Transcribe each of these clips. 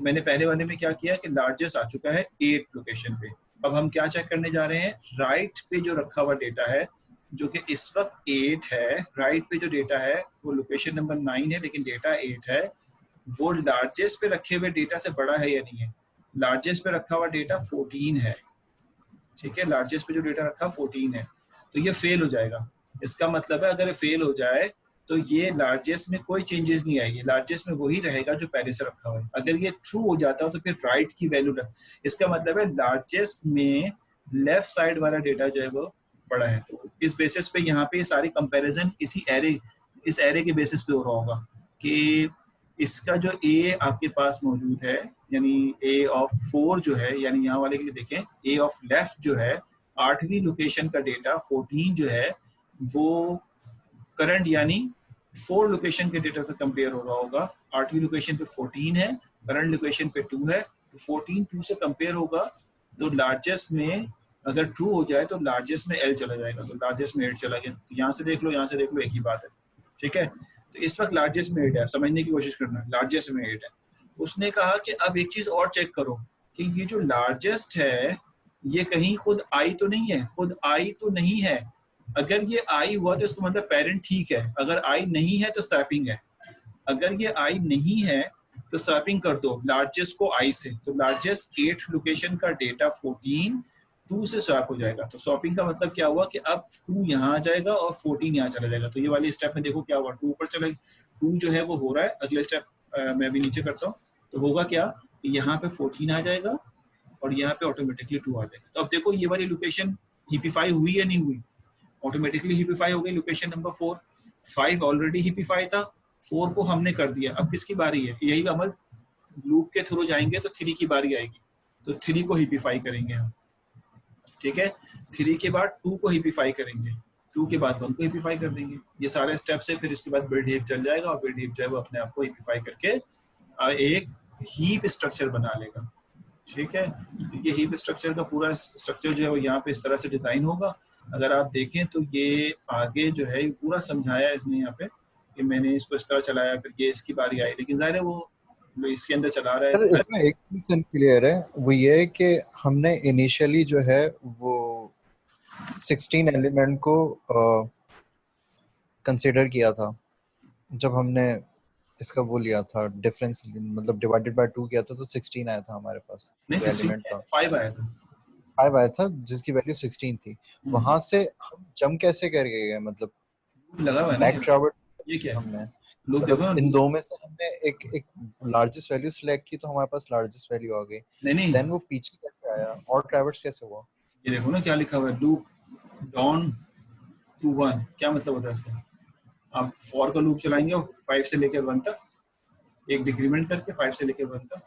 तो मैंने पहले वाले में क्या किया कि लार्जेस्ट आ चुका है 8 लोकेशन पे। अब हम क्या चेक करने जा रहे हैं, राइट पे जो रखा हुआ डेटा है जो कि इस वक्त 8 है, राइट पे जो डेटा है वो लोकेशन नंबर 9 है लेकिन डेटा 8 है, वो लार्जेस्ट पे रखे हुए डेटा से बड़ा है या नहीं है। लार्जेस्ट पे रखा हुआ डेटा 14 है, ठीक है, लार्जेस्ट पे जो डेटा रखा 14 है, तो ये फेल हो जाएगा। इसका मतलब है अगर ये फेल हो जाए तो ये लार्जेस्ट में कोई चेंजेस नहीं आएगी, लार्जेस्ट में वही रहेगा जो पहले से रखा हुआ है। अगर ये ट्रू हो जाता है तो फिर राइट की वैल्यू रख, इसका मतलब है लार्जेस्ट में लेफ्ट साइड वाला डेटा जो है वो बड़ा है। तो इस बेसिस पे यहाँ पे सारी कंपैरिजन इस एरे के बेसिस पे हो रहा होगा कि इसका जो ए आपके पास मौजूद है यानी ए ऑफ 4 जो है, यानी यहाँ वाले के लिए देखें ए ऑफ लेफ्ट जो है 8वीं लोकेशन का डेटा 14 जो है वो करंट यानी 4 लोकेशन के डेटा से कंपेयर हो रहा होगा। 8वीं लोकेशन पे 14 है, करंट लोकेशन पे 2 है, तो 14 2 से कंपेयर होगा। तो लार्जेस्ट में अगर ट्रू हो जाए तो लार्जेस्ट में एल चला जाएगा, तो लार्जेस्ट में 8 चला गया। तो यहाँ से देख लो, यहाँ से देख लो, एक ही बात है, ठीक है। तो इस वक्त लार्जेस्ट में 8 है, समझने की कोशिश करना, लार्जेस्ट में 8 है। उसने कहा कि अब एक चीज और चेक करो कि ये जो लार्जेस्ट है ये कहीं खुद आई तो नहीं है, खुद आई तो नहीं है। अगर ये आई हुआ तो इसका मतलब पेरेंट ठीक है, अगर आई नहीं है तो स्वैपिंग है। अगर ये आई नहीं है तो स्वैपिंग कर दो लार्जेस्ट को आई से, तो लार्जेस्ट 8 लोकेशन का डेटा 14 2 से स्वैप हो जाएगा। तो स्वैपिंग का मतलब क्या हुआ कि अब 2 यहाँ आ जाएगा और 14 यहाँ चला जाएगा। तो ये वाली स्टेप में देखो क्या हुआ, 2 ऊपर चला, 2 जो है वो हो रहा है। अगले स्टेप मैं अभी नीचे करता हूँ, तो होगा क्या कि यहाँ पे 14 आ जाएगा और यहाँ पे ऑटोमेटिकली 2 आ जाएगा। तो अब देखो ये वाली लोकेशन हिपिफाई हुई या नहीं हुई, ऑटोमेटिकली हिपिफाई हो गई लोकेशन नंबर 4। 5 ऑलरेडी हिपिफाई था, 4 को हमने कर दिया। अब किसकी बारी है, यही अमल लूप के थ्रू जाएंगे तो 3 की बारी आएगी, तो 3 को हिपिफाई करेंगे हम, ठीक है। 3 के बाद 2 को हिपिफाई करेंगे, 2 के बाद 1 को हिपिफाई कर देंगे। ये सारे स्टेप्स है, फिर इसके बाद बिल्ड हीप चल जाएगा और बिल्ड हीप जो है वो अपने आप को हिपिफाई करके एक हीप स्ट्रक्चर बना लेगा, ठीक है। तो ये हीप स्ट्रक्चर का पूरा स्ट्रक्चर जो है वो यहाँ पे इस तरह से डिजाइन होगा। अगर आप देखें तो ये आगे जो है पूरा समझाया इसने यहाँ पे कि मैंने इसको इस तरह चलाया, फिर ये इसकी बारी आई, लेकिन जाहिर है वो इसके अंदर चला रहा है। सर इसमें एक चीज क्लियर है, वो ये है कि हमने इनिशियली जो है वो 16 एलिमेंट को कंसीडर किया था जब हमने इसका वो लिया था डिफरेंस, मतलब डिवाइडेड बाय 2 किया था, तो 16 आया था हमारे पास। नहीं 16 था, 5 आया था, 5 आया था जिसकी वैल्यू 16 थी। वहां से हम जंप कैसे कर गए, मतलब लगा हुआ है बैक ट्रैवल ये क्या है? हमने लोग देखो ना, इन दो में से हमने एक लार्जेस्ट वैल्यू सिलेक्ट की तो हमारे पास लार्जेस्ट वैल्यू आ गई। नहीं देन वो पीछे कैसे आया और ट्रैवर्स कैसे हुआ? ये देखो ना क्या लिखा हुआ है, लूप डाउन टू 1, क्या मतलब होता है इसका? आप फॉर का लूप चलाएंगे और 5 से लेकर 1 तक, एक डिक्रीमेंट करके 5 से लेकर 1 तक।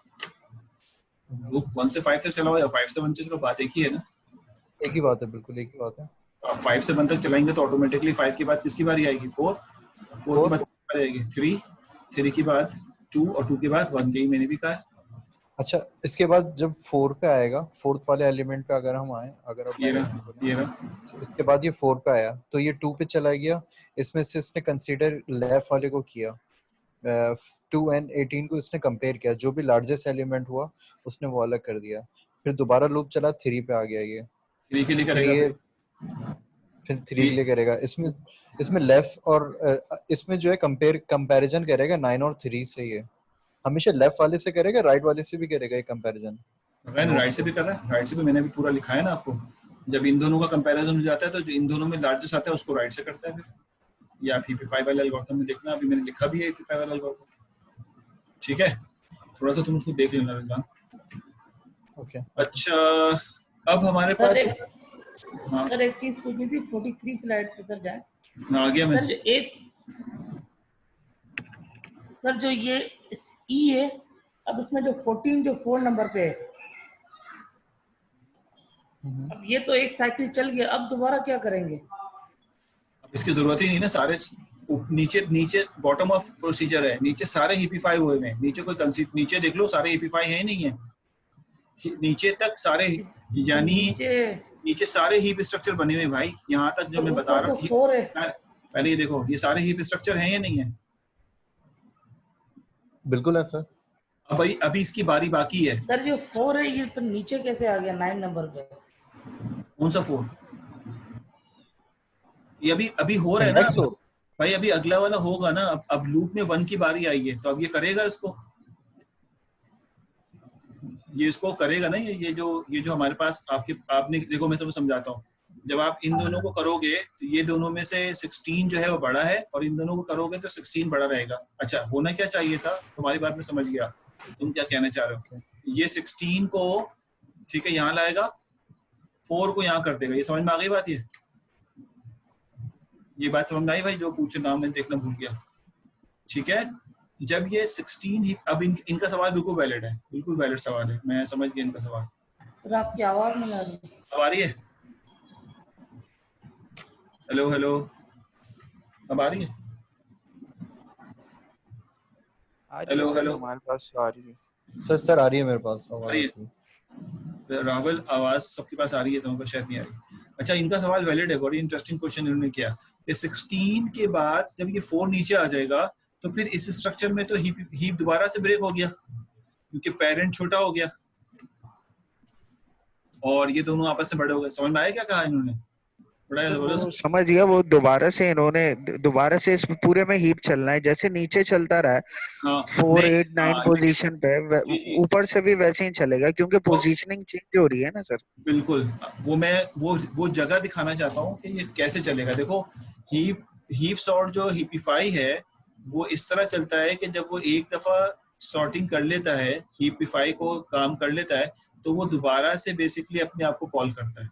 लूप 1 से 5 तक चलाओ या 5 से 1 तक चलो, बात एक ही है ना। एक ही बात है, बिल्कुल एक ही बात है। आप 5 से 1 तक चलाएंगे तो ऑटोमेटिकली 5 के बाद किसकी बारी आएगी, 4 के बाद आएगी 3 के बाद 2 और 2 के बाद 1, यही मैंने भी कहा है। अच्छा, इसके बाद जब 4 पे आएगा, फोर्थ वाले एलिमेंट पे अगर हम आए, अगर आप ये रहा, इसके बाद ये 4 पे आया तो ये 2 पे चला गया। इसमें से इसने कंसीडर लेफ्ट वाले को किया, 2 एंड 18 को इसने कंपेयर किया, जो भी लार्जेस्ट एलिमेंट हुआ उसने वो अलग कर दिया। फिर दोबारा लूप चला, 3 पे आ गया, ये 3 के लिए करेगा, फिर 3 के लिए करेगा। इसमें लेफ्ट और इसमें जो है कंपैरिजन करेगा 9 और 3 से। ये हमेशा लेफ्ट वाले से करेगा, राइट वाले से भी करेगा ये कंपैरिजन? राइट से भी कर रहा है, राइट से भी मैंने भी पूरा लिखा है ना आपको। जब इन दोनों का कंपैरिजन हो जाता है तो जो इन दोनों में लार्जेस्ट आता है उसको राइट से करता है फिर। या हिपिफाई वाला एल्गोरिथम में देखना, अभी मैंने लिखा भी है हिपिफाई वाला एल्गोरिथम, ठीक है। थोड़ा सा तुम उसको देख लेना रिजवान। ओके अच्छा, अब हमारे पास सर एक चीज पूछनी थी, 43 स्लाइड पे सर जाए। आ गया मैं सर जो ये ई है, अब इसमें जो 14 जो 4 नंबर पे है, अब ये तो एक साइकिल चल गया, अब दोबारा क्या करेंगे? अब इसकी जरूरत ही नहीं ना, सारे नीचे बॉटम ऑफ प्रोसीजर है, नीचे सारे हिपिफाई हुए हैं। नीचे कोई कंसीड, नीचे देख लो सारे हिपिफाई है नहीं है, नीचे तक सारे, यानी नीचे सारे हीप स्ट्रक्चर बने हुए भाई। यहाँ तक जो मैं बता रहा हूँ, पहले ये देखो ये सारे हीप स्ट्रक्चर हैं या नहीं है? बिल्कुल है सर। अभी अभी इसकी बारी बाकी है। सर जो 4 है ये तो नीचे कैसे आ गया 9 नंबर पे? कौन सा 4? ये अभी अभी हो रहा है इंडेक्स ना हो। भाई, अभी अगला वाला होगा ना। अब लूप में 1 की बारी आई है, तो अब ये करेगा इसको, ये इसको करेगा ना। ये जो हमारे पास आपने देखो, मैं तुम्हें समझाता हूँ। जब आप इन दोनों को करोगे तो ये दोनों में से 16 जो है वो बड़ा है, और इन दोनों को करोगे तो 16 बड़ा रहेगा। अच्छा, होना क्या चाहिए था, तुम्हारी बात में समझ गया, तुम क्या कहना चाह रहे हो। ये 16 को ठीक है यहाँ लाएगा, 4 को यहाँ कर देगा। ये समझ में आ गई बात? ये बात समझ में आई भाई? जो पूछे नाम मैंने देखना भूल गया। ठीक है, जब ये 16 ही, अब इनका सवाल बिल्कुल वैलिड है, बिल्कुल वैलिड सवाल है, मैं समझ गया इनका सवाल। सर आपकी आवाज नहीं आ रही। अब आ रही है? हेलो हेलो, अब आ रही है? हेलो हेलो, हमारे पास आ रही है। सर आ रही है मेरे पास आ रही है? राहुल, आवाज सबके पास आ रही है, तो पर शायद नहीं आ रही। अच्छा, इनका सवाल वैलिड है, बड़ी इंटरेस्टिंग क्वेश्चन इन्होंने किया। ये 16 के बाद जब ये 4 नीचे आ जाएगा, तो फिर इस स्ट्रक्चर में तो हीप दोबारा से ब्रेक हो गया, क्योंकि पेरेंट छोटा हो गया और ये दोनों आपस में बड़े हो गए। समझ में आया क्या कहा इन्होंने? बड़ा जबरदस्त। समझ गया। वो दोबारा से इन्होंने दोबारा से इस पूरे में हीप चलना है, जैसे नीचे चलता रहा है हाँ 4 नहीं, 8 9 हाँ पोजीशन पे, जी जी, ऊपर से भी वैसे ही चलेगा, क्योंकि पोजीशनिंग चेंज हो रही है ना सर। बिल्कुल। वो मैं वो जगह दिखाना चाहता हूँ कि ये कैसे चलेगा। देखो, हीप सॉर्ट जो हीपिफाई है वो इस तरह चलता है कि जब वो एक दफा सॉर्टिंग कर लेता है, हीपिफाई को काम कर लेता है, तो वो दोबारा से बेसिकली अपने आप को कॉल करता है,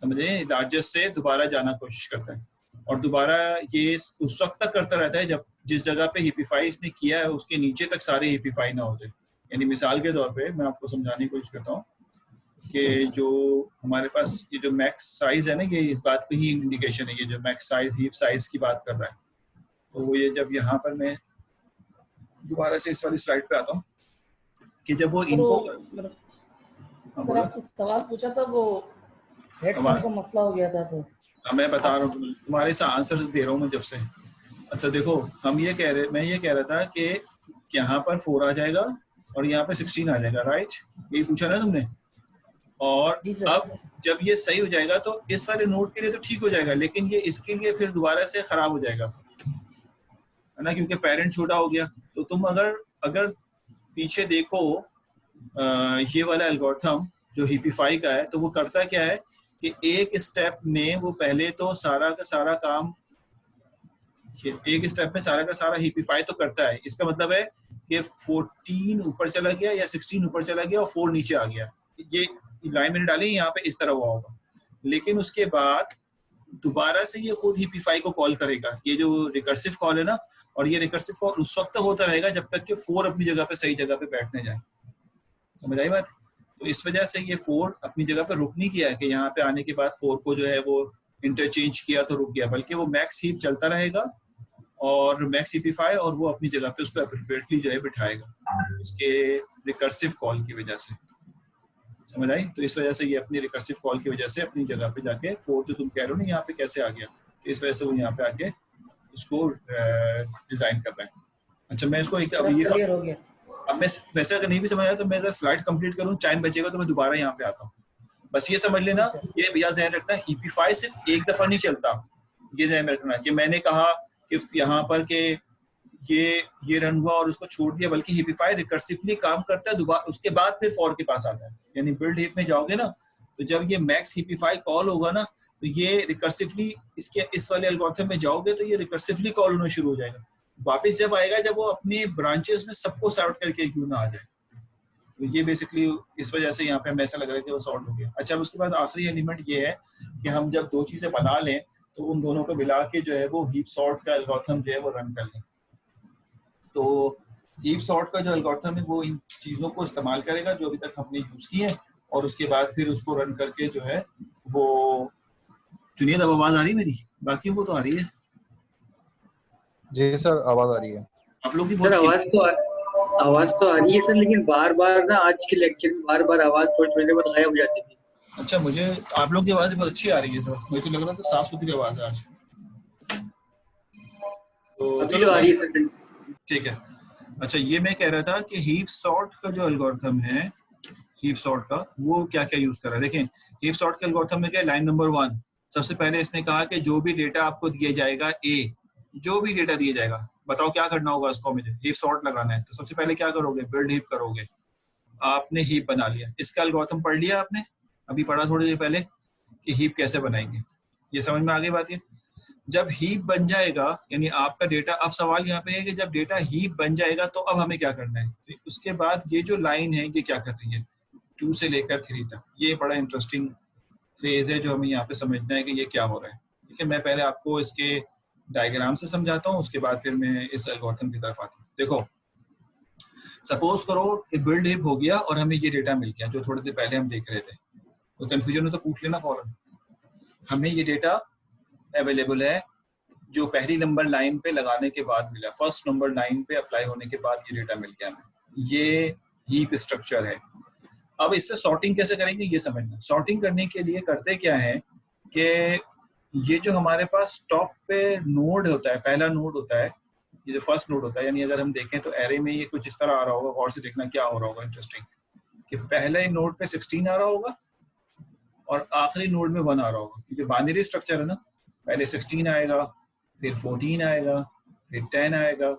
समझे? लार्जेस्ट से दोबारा जाना कोशिश करता है, और दोबारा ये उस वक्त तक करता रहता है जब जिस जगह पे हिपिफाई इसने किया है उसके नीचे तक सारे हिपिफाई ना हो जाए। यानी मिसाल के तौर पे मैं आपको समझाने की कोशिश करता हूँ कि जो हमारे पास ये जो मैक्स साइज है ना, ये इस बात की ही इंडिकेशन है। ये जो मैक्स साइज हीप साइज की बात कर रहा है, तो वो ये जब यहाँ पर मैं दोबारा से इस वाली स्लाइड पे आता हूँ कि जब वो इनको सर आपसे सवाल पूछा था, वो हेडफोन का मसला हो गया था, तो मैं बता रहा हूँ तुम्हारे से आंसर दे रहा हूँ मैं जब से। अच्छा देखो, मैं ये कह रहा था कि यहाँ पर 4 आ जाएगा और यहाँ पे 16 आ जाएगा, राइट? यही पूछा ना तुमने। और अब जब ये सही हो जाएगा तो इस वाले नोट के लिए तो ठीक हो जाएगा, लेकिन ये इसके लिए फिर दोबारा से खराब हो जाएगा, है ना, क्योंकि पेरेंट छोटा हो गया। तो तुम अगर पीछे देखो ये वाला एल्गोरिथम जो हिपिफाई का है, तो वो करता क्या है कि एक स्टेप में वो पहले तो सारा का सारा काम, एक स्टेप में सारा का सारा हिपिफाई तो करता है। इसका मतलब है कि 14 ऊपर चला गया या 16 ऊपर चला गया और 4 नीचे आ गया। ये लाइन मैंने डाली यहाँ पे, इस तरह हुआ होगा। लेकिन उसके बाद दोबारा से ये खुद हिपिफाई को कॉल करेगा, ये जो रिकर्सिव कॉल है ना, और ये रिकर्सिव कॉल उस वक्त होता रहेगा जब तक कि 4 अपनी जगह पे सही जगह पे बैठने जाए। समझ आई बात? तो इस वजह से ये 4 अपनी जगह पे रुक नहीं किया कि यहाँ पे आने के बाद 4 को जो है वो इंटरचेंज किया तो रुक गया, बल्कि वो मैक्स हीप चलता रहेगा और मैक्स हिपिफाई, और वो अपनी जगह पे उसको एप्रोप्रिएटली जो है बिठाएगा उसके रिकर्सिव कॉल की वजह से। समझ आई? तो इस वजह से ये अपनी रिकर्सिव कॉल की वजह से अपनी जगह पे जाके 4 जो तुम कह रहे हो ना यहाँ पे कैसे आ गया, तो इस वजह से वो यहाँ पे आके उसको डिजाइन कर रहा है। अच्छा, मैं इसको एक अब मैं वैसे अगर नहीं भी समझ आया तो मैं स्लाइड कंप्लीट करूँ, टाइम बचेगा तो मैं दोबारा यहाँ पे आता हूँ। बस ये समझ लेना, ये भैया ध्यान रखना, हिपिफाई सिर्फ एक दफा नहीं चलता। ये ध्यान रखना कि मैंने कहा कि यहाँ पर के ये रन हुआ और उसको छोड़ दिया, बल्कि हिपिफाई रिकर्सिवली काम करता है, दोबारा उसके बाद फिर 4 के पास आता है। यानी बिल्ड हीप में जाओगे ना, तो जब ये मैक्स हिपिफाई कॉल होगा ना, तो ये रिकर्सिवली इस वाले एल्गोरिथम में जाओगे तो ये रिकर्सिवली कॉल होना शुरू हो जाएगा। वापस जब आएगा जब वो अपने ब्रांचेस में सबको सॉर्ट करके क्यों ना आ जाए। तो ये बेसिकली इस वजह से यहाँ पे हमें ऐसा लग रहा है कि वो सॉर्ट हो गया। अच्छा, उसके बाद आखिरी एलिमेंट ये है कि हम जब 2 चीजें बना लें तो उन दोनों को मिला के जो है वो हीप सॉर्ट का एल्गोरिथम जो है वो रन कर लें। तो हीप सॉर्ट का जो एल्गोरिथम है वो इन चीजों को इस्तेमाल करेगा जो अभी तक हमने यूज की है, और उसके बाद फिर उसको रन करके जो है वो चुनिए। अब आवाज आ रही है मेरी? बाकी को तो आ रही है? जी सर, आवाज आ रही है। आप लोग की सर आवाज तो आ रही है सर, लेकिन बार बार ना आज के लेक्चर में बार बार आवाज थोड़ी थोड़ी देर बाद गायब हो जाती थी। अच्छा, मुझे आप लोग की आवाज बहुत अच्छी आ रही है सर, मुझे तो लग रहा था साफ सुथरी आवाज है आज। तो अभी जो आ रही है सर, ठीक है। अच्छा, ये मैं कह रहा था कि हीप सॉर्ट का जो एल्गोरिथम है, हीप सॉर्ट का, वो क्या क्या यूज कर रहा है। देखें, हीप सॉर्ट के एल्गोरिथम में क्या, लाइन नंबर 1, सबसे पहले इसने कहा कि जो भी डेटा आपको दिया जाएगा ए, जो भी डेटा दिया जाएगा, बताओ क्या करना होगा इसको, मुझे हीप सॉर्ट लगाना है। तो सबसे पहले क्या करोगे, बिल्ड हीप करोगे। आपने हीप बना लिया, इसका एल्गोरिथम पढ़ लिया आपने, अभी पढ़ा थोड़ी देर पहले कि हीप कैसे बनाएंगे, ये समझ में आ गई बात। ये जब हीप बन जाएगा, यानी आपका डेटा, अब सवाल यहाँ पे है कि जब डेटा हीप बन जाएगा तो अब हमें क्या करना है। तो उसके बाद ये जो लाइन है ये क्या कर रही है, 2 से लेकर 3 तक, ये बड़ा इंटरेस्टिंग फेज है जो हमें यहाँ पे समझना है कि ये क्या हो रहा है। ठीक है, मैं पहले आपको इसके डायग्राम से समझाता हूँ, उसके बाद फिर मैं इस एल्गोरिथम की तरफ आता हूँ। देखो, सपोज करो कि बिल्ड हीप हो गया और हमें ये डेटा मिल गया जो थोड़ी देर पहले हम देख रहे थे, तो कंफ्यूजन हो तो पूछ लेना फौरन। हमें ये डेटा अवेलेबल है जो पहली नंबर लाइन पे लगाने के बाद मिला, फर्स्ट नंबर लाइन पे अप्लाई होने के बाद ये डेटा मिल गया हमें। ये हीप स्ट्रक्चर है। अब इससे सॉर्टिंग कैसे करेंगे ये समझना। सॉर्टिंग करने के लिए करते क्या है कि ये जो हमारे पास टॉप पे नोड होता है, पहला नोड होता है, ये जो फर्स्ट नोड होता है, यानी अगर हम देखें तो एरे में ये कुछ इस तरह आ रहा होगा, गौर से देखना क्या हो रहा होगा इंटरेस्टिंग, कि पहले नोड पे 16 आ रहा होगा और आखिरी नोड में 1 आ रहा होगा, क्योंकि बाइनरी स्ट्रक्चर है ना। पहले 16 आएगा, फिर 14 आएगा, फिर 10 आएगा,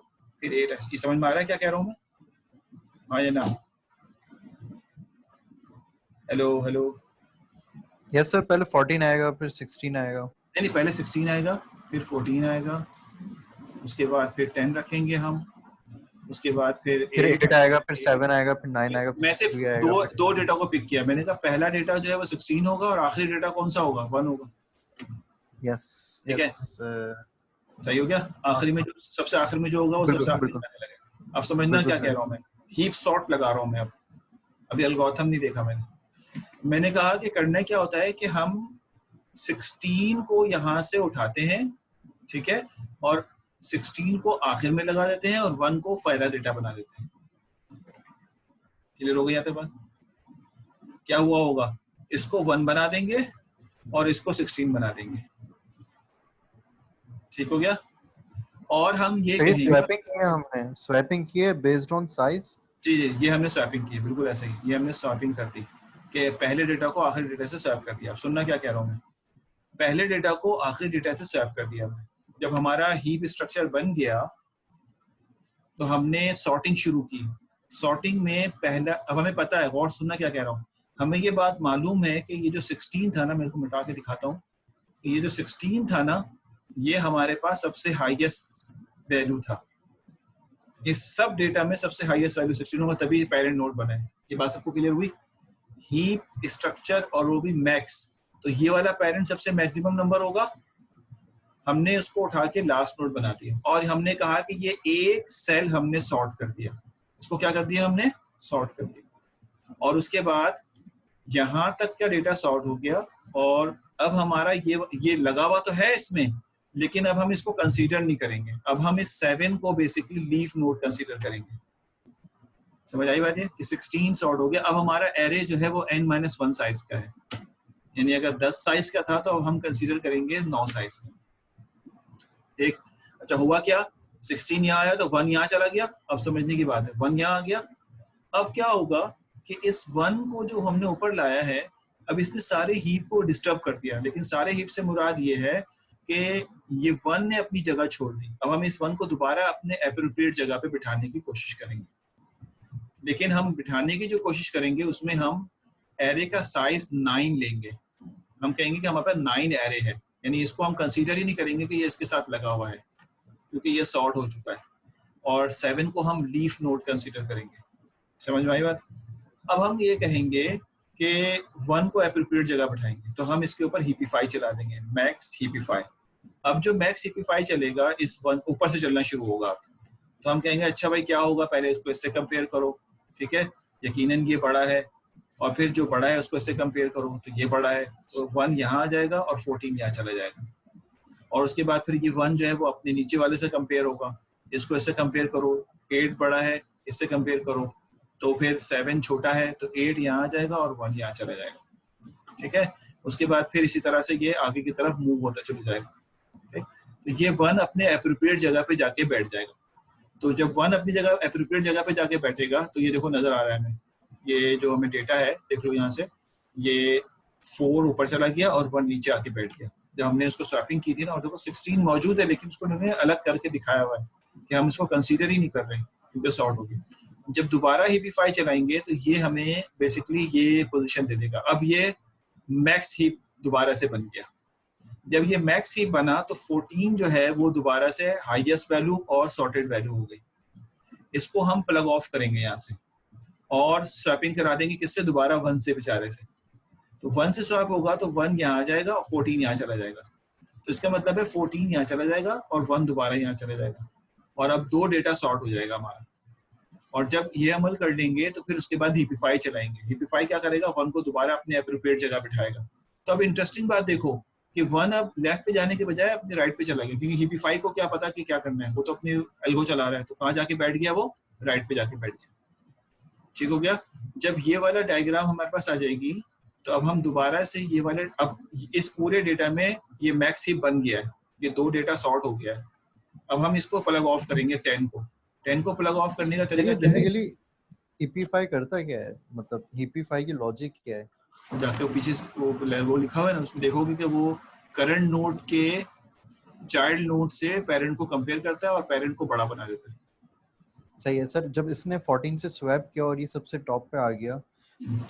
फिर 8। ये समझ में आ रहा है क्या कह रहा हूँ मैं? हाँ या ना? Hello hello. यस सर, पहले 14 आएगा फिर 16 आएगा। नहीं, पहले 16 आएगा, फिर 14 आएगा, उसके बाद फिर 10 रखेंगे हम, उसके बाद फिर 8 आएगा, फिर 7 आएगा, फिर 9 आएगा, मैं सिर्फ दो डेटा को पिक किया। मैंने कहा पहला डेटा जो है वो 16 होगा और आखिरी डेटा कौन सा होगा, 1 होगा। यस, ठीक है, सही हो गया। आखिरी में जो, सबसे आखिर में जो होगा वो सबसे आखिरी में लगेगा। अब समझना क्या कह रहा हूँ मैं, हीप सॉर्ट लगा रहा हूँ मैं। अब अभी एल्गोरिथम नहीं देखा मैंने कहा कि करना क्या होता है कि हम 16 को यहाँ से उठाते हैं, ठीक है, और 16 को आखिर में लगा देते हैं और 1 को पहला डेटा बना देते हैं। क्लियर हो गई यहाँ तक बात? क्या हुआ होगा, इसको 1 बना देंगे और इसको 16 बना देंगे। ठीक हो गया। और हम ये कहेंगे, स्वैपिंग किया हमने, स्वैपिंग किए बेस्ड ऑन साइज। जी जी, ये हमने स्वैपिंग की, बिल्कुल ऐसे ही, ये हमने स्वैपिंग कर दी कि पहले डेटा को आखिरी डेटा से स्वैप कर दिया। अब सुनना क्या कह रहा हूँ मैं, पहले डेटा को आखिरी डेटा से स्वैप कर दिया हमने। जब हमारा हीप स्ट्रक्चर बन गया तो हमने सॉर्टिंग शुरू की। सॉर्टिंग में पहला, अब हमें पता है, गौर सुनना क्या कह रहा हूँ, हमें ये बात मालूम है कि ये जो 16 था ना, मेरे को मिटा के दिखाता हूँ, ये जो 16 था ना, ये हमारे पास सबसे हाईएस्ट वैल्यू था। इस सब डेटा में सबसे हाईएस्ट वैल्यू 16 होगा, तभी पेरेंट नोड बना है। ये बात सबको क्लियर हुई? हीप स्ट्रक्चर और वो भी मैक्स, तो ये वाला पेरेंट सबसे मैक्सिमम नंबर होगा, हमने उसको उठा के लास्ट नोड बना दिया। और हमने कहा कि ये एक सेल हमने सॉर्ट कर दिया, इसको क्या कर दिया हमने, सॉर्ट कर दिया। और उसके बाद यहाँ तक का डेटा सॉर्ट हो गया और अब हमारा ये लगा हुआ तो है इसमें, लेकिन अब हम इसको कंसीडर नहीं करेंगे। अब हम इस 7 को बेसिकली लीफ नोड कंसीडर करेंगे। समझ आई बात है कि 16 सॉर्ट हो गया। अब हमारा एरे जो है वो n-1 साइज का है, यानी अगर 10 साइज का था तो अब हम कंसीडर करेंगे 9 साइज का। ठीक, अच्छा हुआ क्या, 16 यहाँ आया तो 1 यहाँ चला गया। अब समझने की बात है, 1 यहाँ आ गया। अब क्या होगा कि इस 1 को जो हमने ऊपर लाया है, अब इसने सारे हीप को डिस्टर्ब कर दिया। लेकिन सारे हीप से मुराद ये है कि ये 1 ने अपनी जगह छोड़ दी। अब हम इस 1 को दोबारा अपने एप्रोप्रिएट जगह पे बिठाने की कोशिश करेंगे। लेकिन हम बिठाने की जो कोशिश करेंगे उसमें हम एरे का साइज 9 लेंगे। हम कहेंगे कि हमारे पास 9 एरे है, यानी इसको हम कंसीडर ही नहीं करेंगे कि ये इसके साथ लगा हुआ है, क्योंकि ये सॉर्ट हो चुका है। और 7 को हम लीफ नोड कंसीडर करेंगे। समझ में आई बात? अब हम ये कहेंगे कि 1 को एप्रोप्रिएट जगह बैठाएंगे, तो हम इसके ऊपर हीपीफाई चला देंगे, मैक्स हीपीफाई। अब जो मैक्स हीपीफाई चलेगा, इस 1 ऊपर से चलना शुरू होगा। तो हम कहेंगे अच्छा भाई क्या होगा, पहले इसको इससे कंपेयर करो, ठीक है, यकीनन ये बड़ा है, और फिर जो बड़ा है उसको इससे कंपेयर करो तो ये बड़ा है, तो 1 यहाँ आ जाएगा और 14 यहाँ चला जाएगा। और उसके बाद फिर ये 1 जो है वो अपने नीचे वाले से कंपेयर होगा, इसको इससे कंपेयर करो, 8 बड़ा है, इससे कंपेयर करो, तो फिर 7 छोटा है तो 8 यहाँ आ जाएगा और 1 यहाँ चला जाएगा। ठीक है, उसके बाद फिर इसी तरह से ये आगे की तरफ मूव होता चला जाएगा। ठीक, तो ये 1 अपने एप्रोप्रिएट जगह पे जाके बैठ जाएगा। तो जब वन अपनी जगह एप्रोप्रिएट जगह पे जाके बैठेगा तो ये देखो नजर आ रहा है हमें, ये जो हमें डेटा है देख लो यहाँ से, ये 4 ऊपर चला गया और 1 नीचे आके बैठ गया। जब हमने उसको स्वैपिंग की थी ना, और देखो 16 मौजूद है लेकिन उसको उन्होंने अलग करके दिखाया हुआ है कि हम इसको कंसीडर ही नहीं कर रहे क्योंकि सॉर्ट हो गया। जब दोबारा हीपिफाई चलाएंगे तो ये हमें बेसिकली ये पोजीशन दे देगा। अब ये मैक्स हीप दोबारा से बन गया। जब ये मैक्स हीप बना तो 14 जो है वो दोबारा से हाईएस्ट वैल्यू और सॉर्टेड वैल्यू हो गई। इसको हम प्लग ऑफ करेंगे यहाँ से और स्वैपिंग करा देंगे किससे, दोबारा 1 से बेचारे से। तो 1 से स्वैप होगा तो 1 यहाँ आ जाएगा और 14 यहाँ चला जाएगा। तो इसका मतलब है 14 यहाँ चला जाएगा और 1 दोबारा यहाँ चला जाएगा और अब 2 डेटा सॉर्ट हो जाएगा हमारा। और जब ये अमल कर लेंगे तो फिर उसके बाद हीपिफाई चलाएंगे। हीपिफाई क्या करेगा, 1 को दोबारा अपने एप्रोप्रिएट जगह बिठाएगा। तो अब इंटरेस्टिंग बात देखो कि 1 अब लेफ्ट पे जाने के बजाय अपने राइट पे चला गया, क्योंकि हीपिफाई को क्या पता कि क्या करना है, वो तो अपनी एल्गो चला रहा है। तो कहाँ जाके बैठ गया, वो राइट पे जाके बैठ गया। ठीक हो गया। जब ये वाला डायग्राम हमारे पास आ जाएगी तो अब हम दोबारा से ये वाले, अब इस पूरे डेटा में ये मैक्स ही बन गया है, ये 2 डेटा सॉर्ट हो गया है। अब हम इसको प्लग ऑफ करेंगे 10 को प्लग ऑफ करने का तरीका क्या है? बेसिकली हीपिफाई करता क्या है, मतलब हीपिफाई की लॉजिक क्या है? जाके पीछे वो लिखा हुआ है ना, उसमें देखोगे कि वो करंट नोड के चाइल्ड नोड से पेरेंट को कंपेयर करता है और पेरेंट को बड़ा बना देता है। सही है सर। जब इसने 14 से स्वैप किया और ये सबसे टॉप पे आ गया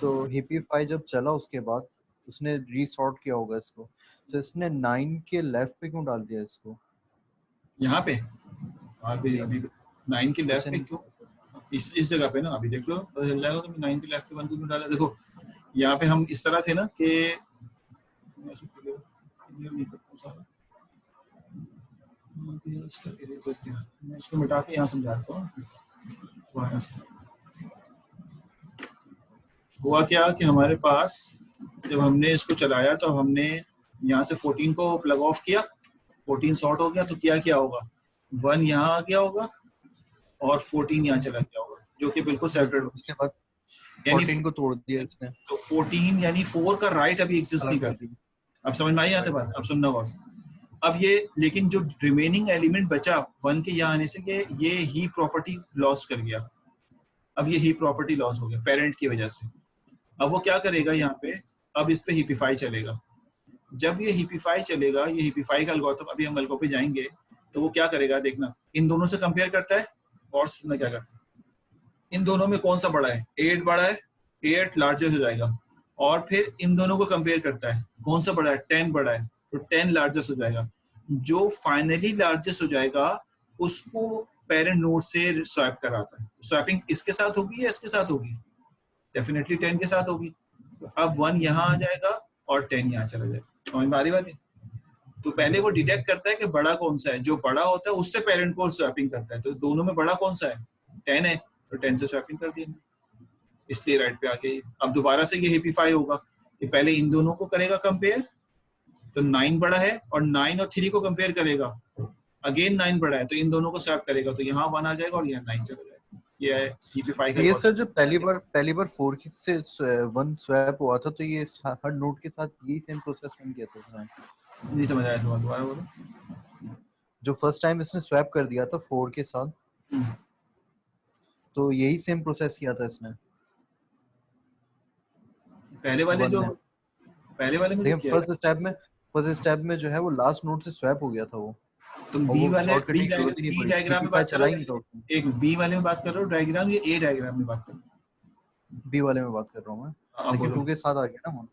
तो हीपिफाई जब चला उसके बाद उसने रीसॉर्ट किया होगा इसको, तो इसने 9 के लेफ्ट पे क्यों डाल दिया इसको? यहाँ पे अभी 9 के लेफ्ट पे क्यों, इस जगह पे ना, अभी देख लो पता चल जाएगा तो 9 के लेफ्ट पे 1 को क्यों डाला। देखो यहाँ पे हम इस तरह थे ना कि मैं इसको मिटा के यहाँ समझाता हूँ। हुआ क्या कि हमारे पास जब हमने इसको चलाया तो हमने यहाँ से 14 को प्लग ऑफ किया, 14 शॉर्ट हो गया, तो क्या होगा, 1 यहाँ आ गया होगा और 14 यहाँ चला गया होगा, जो कि बिल्कुल सेपरेट होगा। उसके बाद 14 को तोड़ दिया इसने, तो 14 यानी 4 का राइट अभी एग्जिस्ट नहीं करती। अब समझ में आई आते बात, अब सुनना गौर से। अब ये लेकिन जो रिमेनिंग एलिमेंट बचा 1 के यहाँ आने से, ये ही प्रॉपर्टी लॉस कर गया। अब ये ही प्रॉपर्टी लॉस हो गया पेरेंट की वजह से। अब वो क्या करेगा यहाँ पे, अब इस पे हीपिफाई चलेगा। जब ये हीपिफाई चलेगा, ये हीपिफाई का एल्गोरिथम, अभी हम एल्गो पे जाएंगे तो वो क्या करेगा देखना, इन दोनों से कंपेयर करता है और सुनना क्या करता है, इन दोनों में कौन सा बड़ा है, 8 बड़ा है, 8 लार्जेस्ट हो जाएगा। और फिर इन दोनों को कंपेयर करता है, कौन सा बड़ा है, 10 बड़ा है, तो 10 लार्जेस्ट हो जाएगा। जो फाइनली लार्जेस्ट हो जाएगा उसको पेरेंट नोड से स्वैप कराता है। स्वैपिंग इसके साथ होगी या इसके साथ होगी, डेफिनेटली 10 के साथ होगी। तो अब 1 यहाँ आ जाएगा और 10 यहाँ चला जाएगा। समझ में आ रही बात है? तो पहले वो डिटेक्ट करता है कि बड़ा कौन सा है, जो बड़ा होता है उससे पेरेंट को स्वैपिंग करता है। तो दोनों में बड़ा कौन सा है, 10 है, तो 10 से स्वैपिंग कर दिया, इसलिए राइट पे आके। अब दोबारा से ये हीपिफाई होगा कि पहले इन दोनों को करेगा कंपेयर, तो 9 बड़ा है, और 9 और 3 को कंपेयर करेगा, अगेन 9 बड़ा है, तो इन दोनों को स्वैप करेगा, तो यहाँ 1 आ जाएगा और यहाँ 9 चला जाएगा। ये है हीपिफाई का। ये सर जो पहली बार 4 से 1 स्वैप हुआ था, तो ये हर नोड के साथ यही सेम प्रोसेस रन किया था इसने? नहीं समझ आया सवाल, दोबारा बोलो। जो फर्स्ट टाइम इसने स्वैप कर दिया था 4 के साथ, तो यही सेम प्रोसेस किया था इसने पहले वाले में देखिए फर्स्ट स्टेप में जो है वो लास्ट नोड से स्वैप हो गया था वो। तुम बी डायग्राम में बात कर रहे हो, एक बी वाले में बात कर रहे हो डायग्राम, या ए डायग्राम में बात कर रहे हो? बी वाले में बात कर रहा हूं मैं, लेकिन 2 के साथ आ गया ना वो,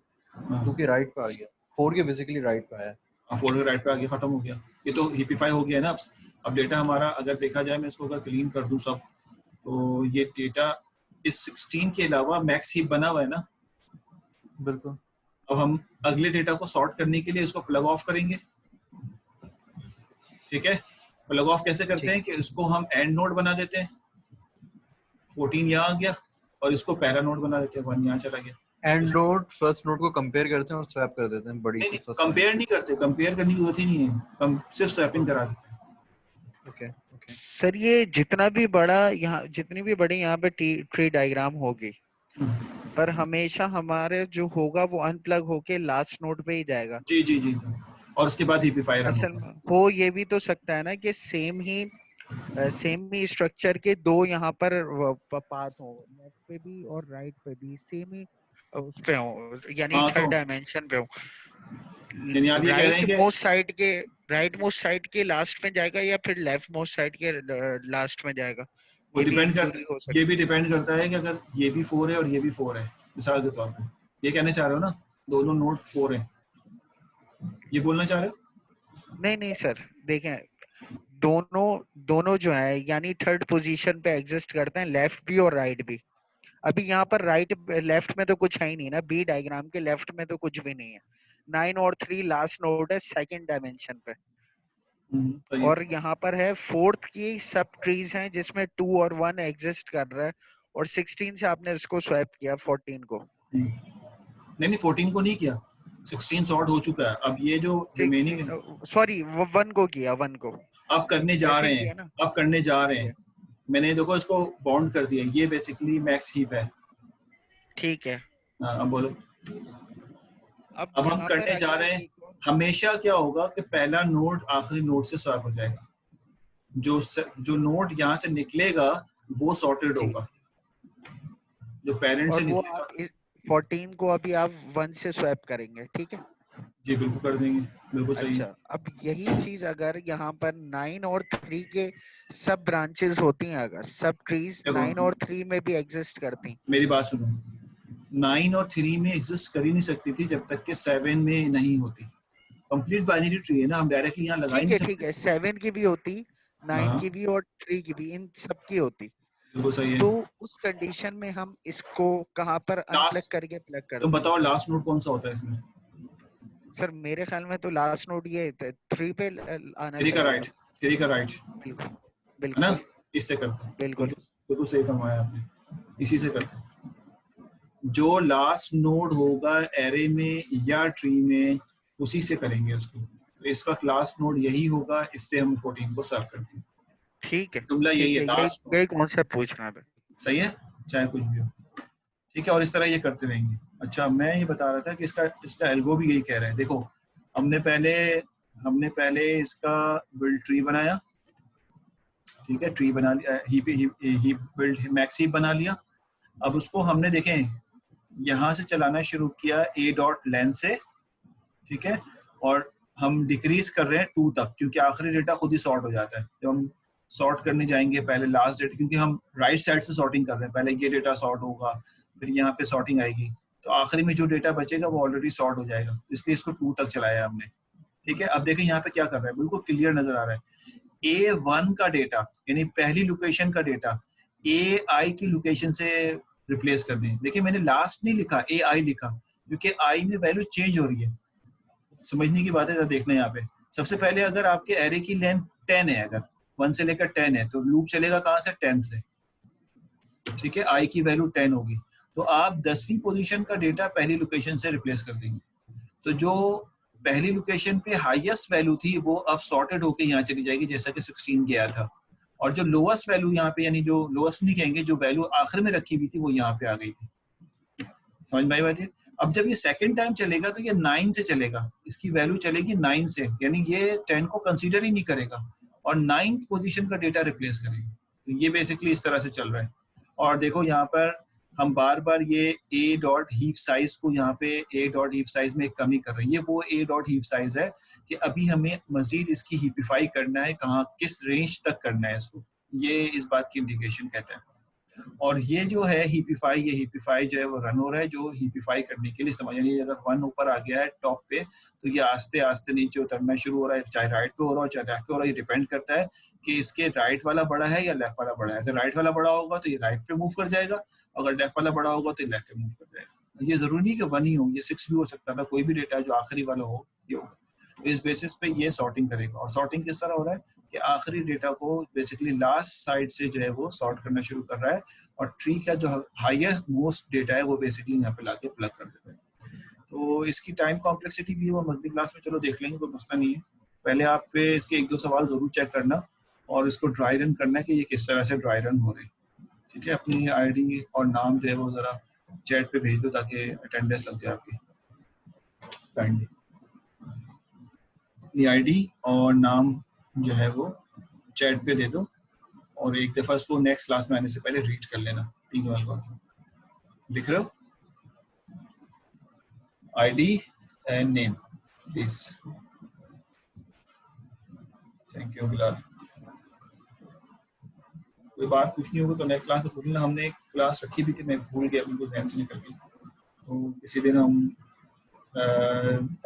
2 के राइट पे आ गया, 4 के बेसिकली राइट पे आया। 4 के राइट पे आ गया, खत्म हो गया, ये तो हीपिफाई हो गया ना। अब डेटा हमारा अगर देखा जाए, मैं इसको अगर क्लीन कर दूं सब, तो ये डेटा इस 16 के अलावा मैक्स हीप बना हुआ है ना। बिल्कुल। अब हम अगले डेटा को सॉर्ट करने के लिए इसको प्लग ऑफ करेंगे। ठीक है, प्लग ऑफ कैसे करते हैं कि इसको हम एंड नोड बना देते हैं, 14 यहाँ आ गया, और इसको पैरा नोड बना देते हैं, 1 यहाँ चला गया। एंड नोड फर्स्ट नोड को कंपेयर करते हैं और स्वैप कर देते हैं बड़ी से। कंपेयर नहीं करते, कंपेयर करने की जरूरत ही नहीं है, सिर्फ स्वैपिंग करा देते हैं। ओके सर, ये जितना भी बड़ा यहाँ, जितनी भी बड़ी यहाँ पे ट्री डायग्राम होगी, पर हमेशा हमारे जो होगा वो अनप्लग होके लास्ट नोड पे ही जाएगा। जी, और उसके बाद हीपिफाई रन असल में हो ये भी तो सकता है ना कि सेम ही सेम ही स्ट्रक्चर के दो यहाँ पर पाथ हो, लेफ्ट पे भी और राइट पे भी सेम ही उस पे हो, यानी हाँ थर्ड तो डायमेंशन पे हो। यानी आप ये कह रहे हैं राइट मोस्ट साइड के लास्ट में जाएगा या फिर लेफ्ट मोस्ट साइड के लास्ट में जाएगा, वो ये भी डिपेंड करता इंक्वायरी हो ये सकती भी डिपेंड करता है कि अगर ये भी 4 है और ये भी 4 है, मिसाल के तौर पे ये कहना चाह रहे हो ना, दोनों नोड 4 है, ये बोलना चाह रहे हो? है। नहीं नहीं सर, देखें, दोनों दोनों जो है यानी थर्ड पोजीशन पे एग्जिस्ट करते हैं, लेफ्ट भी और राइट भी। अभी यहाँ पर राइट लेफ्ट में तो कुछ है ही नहीं ना, बी डायग्राम के लेफ्ट में तो कुछ भी नहीं है। 9 और 3 लास्ट नोड है सेकंड डायमेंशन पे, तो ये और यहाँ पर है फोर्थ की सब ट्रीज हैं जिसमें 2 और 1 एग्जिस्ट कर रहा है, और 16 से आपने इसको स्वैप किया 14 को। नहीं 14 को नहीं किया, 16 सॉर्ट हो चुका है, अब ये जो रिमेनिंग है सॉरी, 1 को किया, 1 को अब करने जा ऐसे रहे किया हैं, ना। अब करने जा रहे ठीक है, हैं। मैंने देखो इसको बाउंड कर दिया, ये बेसिकली मैक्स हीप है। ठीक है। हाँ, अब बोलो। अब अब हम यहाँ पर करने जा अगर रहे हैं, देखो, हमेशा क्या होगा कि पहला नोड आखिरी नोड से स्वैप हो जाएगा, जो नोड यहाँ से निकलेगा वो सॉर्टेड जी, होगा, जो पेरेंट से और वो निकलेगा। आप 14 को अभी आप 1 से स्वैप करेंगे, ठीक है। जी बिल्कुल कर देंगे, बिल्कुल सही अच्छा, है। अब यही चीज अगर यहाँ पर 9 और 3 के सब ब्रांचेस होती हैं, अगर सब ट्रीज देखो 9 और 3 में भी एग्जिस्ट करती, मेरी बात सुनो, 9 और 3 में एग्जिस्ट कर ही नहीं सकती थी जब तक कि 7 में नहीं होती। कंप्लीट बाइनरी ट्री है ना, हम डायरेक्टली यहाँ लगा ही नहीं ठीक सकते। है, 7 की भी होती, 9 हाँ की भी और 3 की भी, इन सब की होती। बिल्कुल सही है। तो उस कंडीशन में हम इसको कहाँ पर अनप्लग लास्ट, करके प्लग तुम करते हैं? बताओ लास्ट नोड कौन सा होता है इसमें? सर मेरे ख्याल में तो लास्ट नोड ये 3 पे आना 3 का चाहिए राइट, था। 3 का राइट बिल्कुल है ना, बिल्कुल इससे करते हैं। बिल्कुल। बिल्कुल बिल्कुल सही फरमाया आपने, इसी से करते हैं। जो लास्ट नोड होगा एरे में या ट्री में, उसी से करेंगे उसको। तो इस वक्त लास्ट नोड यही होगा, इससे हम 14 को सर्व करते हैं। ठीक है जुमला यही ठीक है, है, यही लास्ट नोड। यही कॉन्सेप्ट पूछ रहा था। सही है, चाहे कुछ भी हो। ठीक है, और इस तरह ये करते रहेंगे। अच्छा, मैं ये बता रहा था कि इसका एल्गो भी यही कह रहा है। देखो, हमने पहले हमने पहले इसका बिल्ड ट्री बनाया, ठीक है, ट्री बना लिया, ही बिल्ड मैक्स हीप बना लिया। अब उसको हमने देखें यहाँ से चलाना शुरू किया ए डॉट लेंथ से, ठीक है, और हम डिक्रीज कर रहे हैं 2 तक, क्योंकि आखिरी डेटा खुद ही सॉर्ट हो जाता है। जब हम सॉर्ट करने जाएंगे पहले लास्ट डेटा, क्योंकि हम राइट साइड से सॉर्टिंग कर रहे हैं, पहले ये डेटा सॉर्ट होगा, फिर यहाँ पे सॉर्टिंग आएगी, तो आखिरी में जो डेटा बचेगा वो ऑलरेडी सॉर्ट हो जाएगा, इसलिए इसको 2 तक चलाया हमने। ठीक है, अब देखें यहाँ पे क्या कर रहा है, बिल्कुल क्लियर नजर आ रहा है। A1 का डेटा यानी पहली लोकेशन का डेटा AI की लोकेशन से रिप्लेस कर दें। देखिए मैंने लास्ट नहीं लिखा, AI लिखा, क्योंकि I में वैल्यू चेंज हो रही है। समझने की बात है, देखना यहाँ पे। सबसे पहले अगर आपके एरे की लेंथ 10 है, अगर 1 से लेकर 10 है, तो लूप चलेगा कहाँ से? 10 से। ठीक है, I की वैल्यू 10 होगी, तो आप 10वीं पोजीशन का डेटा पहली लोकेशन से रिप्लेस कर देंगे। तो जो पहली लोकेशन पे हाईएस्ट वैल्यू थी वो अब सॉर्टेड होके यहाँ चली जाएगी, जैसा कि 16 गया था, और जो लोएस्ट वैल्यू यहाँ पे, यानी जो लोएस्ट नहीं कहेंगे, जो वैल्यू आखिर में रखी हुई थी वो यहाँ पे आ गई थी। समझ में आई बात है? अब जब ये सेकंड टाइम चलेगा तो ये 9 से चलेगा, इसकी वैल्यू चलेगी 9 से, यानी ये 10 को कंसीडर ही नहीं करेगा और 9th पोजीशन का डेटा रिप्लेस करेगा। तो ये बेसिकली इस तरह से चल रहा है। और देखो यहाँ पर हम बार बार ये a डॉट हीप साइज को, यहाँ पे a डॉट हीप साइज में एक कमी कर रहे हैं। ये वो a डॉट हीप साइज है कि अभी हमें मजीद इसकी हीपिफाई करना है, कहाँ किस रेंज तक करना है इसको, ये इस बात की इंडिकेशन कहता है। और ये जो है हीपिफाई, ये हीपिफाई जो है वो रन हो रहा है, जो हीपिफाई करने के लिए इस्तेमाल, यानी अगर 1 ऊपर आ गया है टॉप पे, तो ये आस्ते आस्ते नीचे उतरना शुरू हो रहा है, चाहे राइट पे हो रहा हो चाहे लेफ्ट पे हो रहा है। ये डिपेंड करता है कि इसके राइट वाला बड़ा है या लेफ्ट वाला बड़ा है। अगर राइट वाला बड़ा होगा तो ये राइट पे मूव कर जाएगा, अगर लेफ्ट वाला बड़ा होगा तो ये लेफ्ट पे मूव कर जाएगा। ये जरूरी नहीं कि 1 ही हो, ये 6 भी हो सकता था, कोई भी डेटा जो आखिरी वाला हो ये होगा। तो इस बेसिस पे ये सॉर्टिंग करेगा। और सॉर्टिंग किस तरह हो रहा है कि आखिरी डेटा को बेसिकली लास्ट साइड से जो है वो सॉर्ट करना शुरू कर रहा है, और ट्री का जो हाईएस्ट मोस्ट डेटा है वो बेसिकली यहाँ पे लाके प्लग कर देता है। तो इसकी टाइम कॉम्प्लेक्सिटी भी वो अगली क्लास में चलो देख लेंगे, कोई मसला नहीं है। पहले आप पे इसके 1-2 सवाल जरूर चेक करना और इसको ड्राई रन करना कि ये किस तरह से ड्राई रन हो रहे हैं। ठीक है, अपनी आईडी और नाम जो है वो जरा चैट पे भेज दो ताकि अटेंडेंस लग जाए आपकी। काइंडली अपनी आईडी और नाम जो है वो चैट पे दे दो और एक दफ़ा इसको नेक्स्ट क्लास में आने से पहले रीड कर लेना तीनों अल्फा। लिख रहे हो? ID and name please. Thank you Bilal. कोई बात पूछनी होगी तो नेक्स्ट क्लास में पूछना। हमने एक क्लास रखी भी थी, मैं भूल गया, बिल्कुल ध्यान से निकल गई, तो किसी दिन हम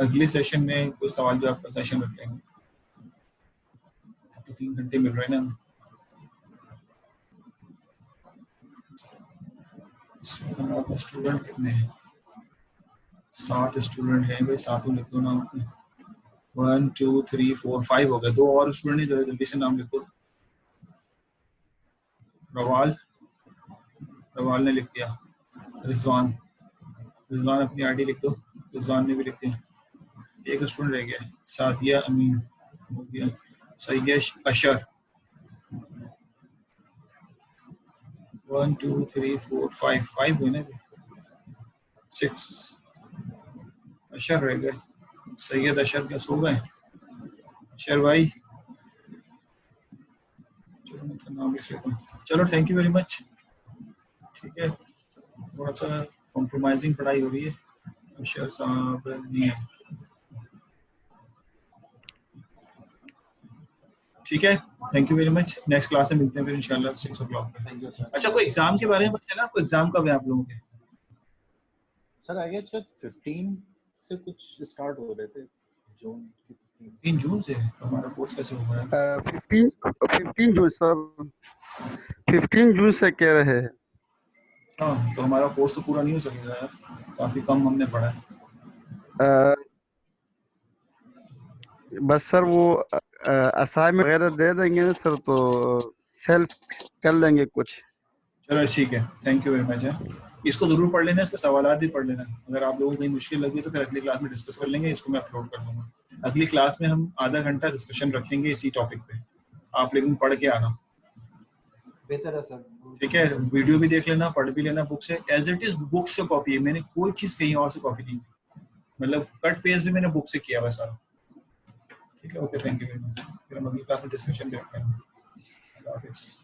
अगले सेशन में कोई सवाल जवाब का सेशन रख लेंगे। तो 3 घंटे मिल रहे हैं ना। स्टूडेंट कितने हैं? 7 स्टूडेंट हैं भाई, 7 लिख दो नाम अपने। 1 2 3 4 5 हो गए। 2 और स्टूडेंट हैं, जरा जल्दी से नाम लिखो। रवाल ने लिख दिया। रिजवान अपनी आईडी लिख दो। रिजवान ने भी लिख दिया। एक स्टूडेंट रह गया, सादिया अमीन हो गया। सही है। अशर 1 2 3 4 5 हुए ना। 6 अशर रह गए। सैयद अशर क्या सो गए? अशर भाई चलो मैं नाम लिख लेता हूँ। चलो थैंक यू वेरी मच। ठीक है, थोड़ा सा कॉम्प्रोमाइजिंग पढ़ाई हो रही है। अशर साहब नहीं है। ठीक है, thank you very much. Next class में मिलते हैं फिर इंशाल्लाह 6 o'clock पे। अच्छा, कोई एग्जाम के बारे में पता चला आपको? एग्जाम कब है आप लोगों के? सर आई गेस 15 से कुछ स्टार्ट हो रहे थे, जून की 3 जून से। हमारा कोर्स कैसे हुआ है? 15 जून सर, 15 जून से कह रहे हैं। हाँ, तो हमारा कोर्स तो पूरा नहीं हो सकेगा यार, काफी कम हमने पढ़ा है। बस सर वो असाइनमेंट वगैरह दे देंगे ना सर, तो सेल्फ कर लेंगे कुछ। चलो ठीक है, थैंक यू वेरी मच है। इसको जरूर पढ़ लेना, इसके सवालात भी पढ़ लेना। अगर आप लोगों को कहीं मुश्किल लगी तो फिर अगली क्लास में डिस्कस कर लेंगे। इसको मैं अपलोड कर दूंगा। अगली क्लास में हम आधा घंटा डिस्कशन रखेंगे इसी टॉपिक पे। आप लेकिन पढ़ के आना, बेहतर है सर। ठीक है? वीडियो भी देख लेना, पढ़ भी लेना बुक से। एज इट इज बुक से कॉपी है, मैंने कोई चीज कहीं और से कॉपी नहीं की। मतलब कट पेस्ट भी मैंने बुक से किया हुआ सारा। ठीक है, okay, thank you very much. फिर हम अगली क्लास में डिस्कशन करते हैं। अल्लाह हाफिज़।